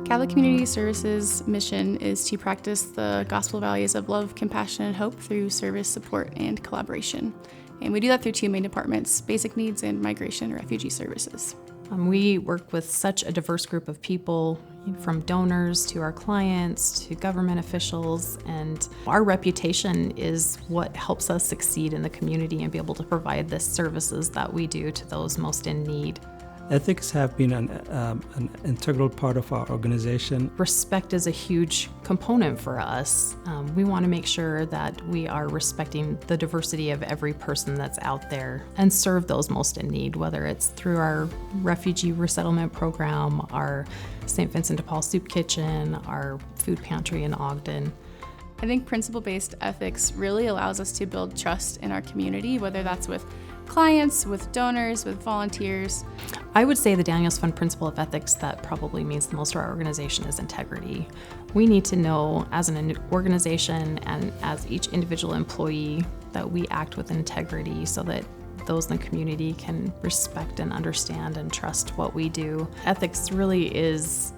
Catholic Community Services' mission is to practice the gospel values of love, compassion, and hope through service, support, and collaboration. And we do that through two main departments: basic needs and migration refugee services. We work with such a diverse group of people, from donors to our clients to government officials, and our reputation is what helps us succeed in the community and be able to provide the services that we do to those most in need. Ethics have been an integral part of our organization. Respect is a huge component for us. We want to make sure that we are respecting the diversity of every person that's out there and serve those most in need, whether it's through our refugee resettlement program, our St. Vincent de Paul Soup Kitchen, our food pantry in Ogden. I think principle-based ethics really allows us to build trust in our community, whether that's with clients, with donors, with volunteers. I would say the Daniels Fund principle of ethics that probably means the most to our organization is integrity. We need to know as an organization and as each individual employee that we act with integrity so that those in the community can respect and understand and trust what we do. Ethics really is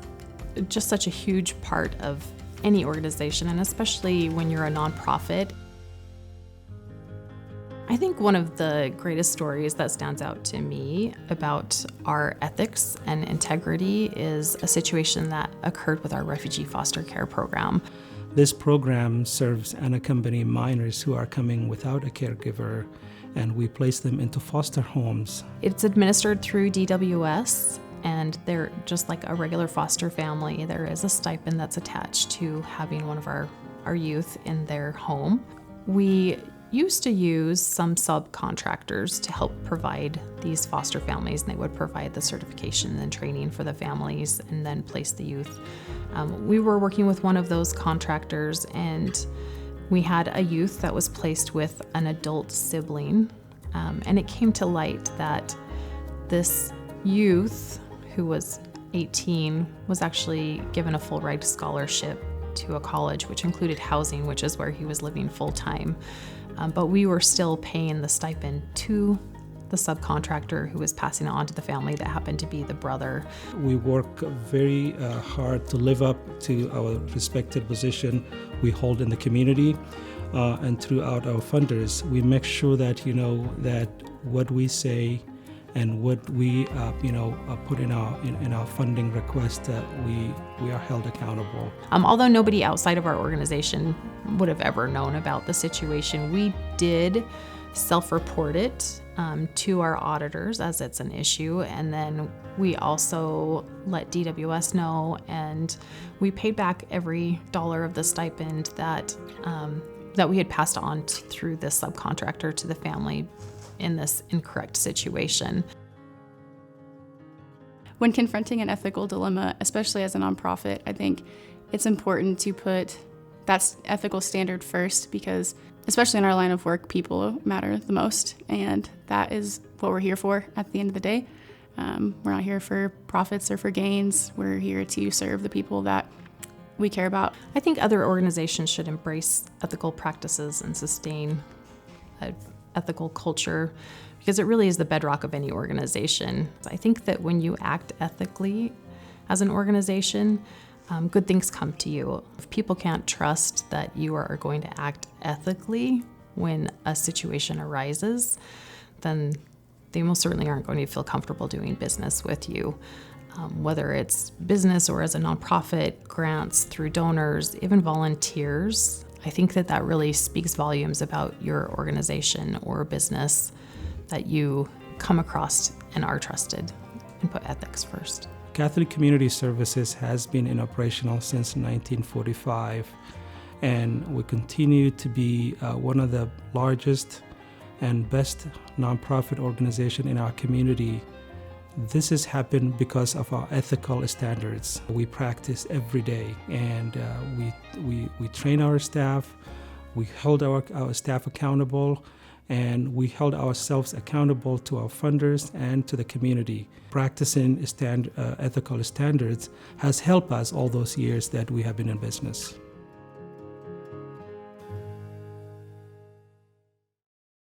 just such a huge part of any organization, and especially when you're a nonprofit. I think one of the greatest stories that stands out to me about our ethics and integrity is a situation that occurred with our refugee foster care program. This program serves unaccompanied minors who are coming without a caregiver, and we place them into foster homes. It's administered through DWS, and they're just like a regular foster family. There is a stipend that's attached to having one of our youth in their home. We used to use some subcontractors to help provide these foster families, and they would provide the certification and training for the families and then place the youth. We were working with one of those contractors, and we had a youth that was placed with an adult sibling, and it came to light that this youth, who was 18, was actually given a full ride scholarship to a college, which included housing, which is where he was living full-time. But we were still paying the stipend to the subcontractor who was passing it on to the family that happened to be the brother. We work very hard to live up to our respected position we hold in the community, and throughout our funders, we make sure that that what we say and what we put in our funding request, that we are held accountable. Although nobody outside of our organization would have ever known about the situation, we did self-report it to our auditors as it's an issue, and then we also let DWS know, and we paid back every dollar of the stipend that we had passed on through this subcontractor to the family in this incorrect situation. When confronting an ethical dilemma, especially as a nonprofit, I think it's important to put that ethical standard first, because especially in our line of work, people matter the most, and that is what we're here for at the end of the day. We're not here for profits or for gains. We're here to serve the people that we care about. I think other organizations should embrace ethical practices and sustain an ethical culture, because it really is the bedrock of any organization. I think that when you act ethically as an organization, good things come to you. If people can't trust that you are going to act ethically when a situation arises, then they most certainly aren't going to feel comfortable doing business with you. Whether it's business or as a nonprofit, grants through donors, even volunteers, I think that really speaks volumes about your organization or business, that you come across and are trusted and put ethics first. Catholic Community Services has been in operational since 1945, and we continue to be one of the largest and best nonprofit organization in our community. This has happened because of our ethical standards we practice every day, and we train our staff, we hold our staff accountable, and we held ourselves accountable to our funders and to the community. Practicing ethical standards has helped us all those years that we have been in business.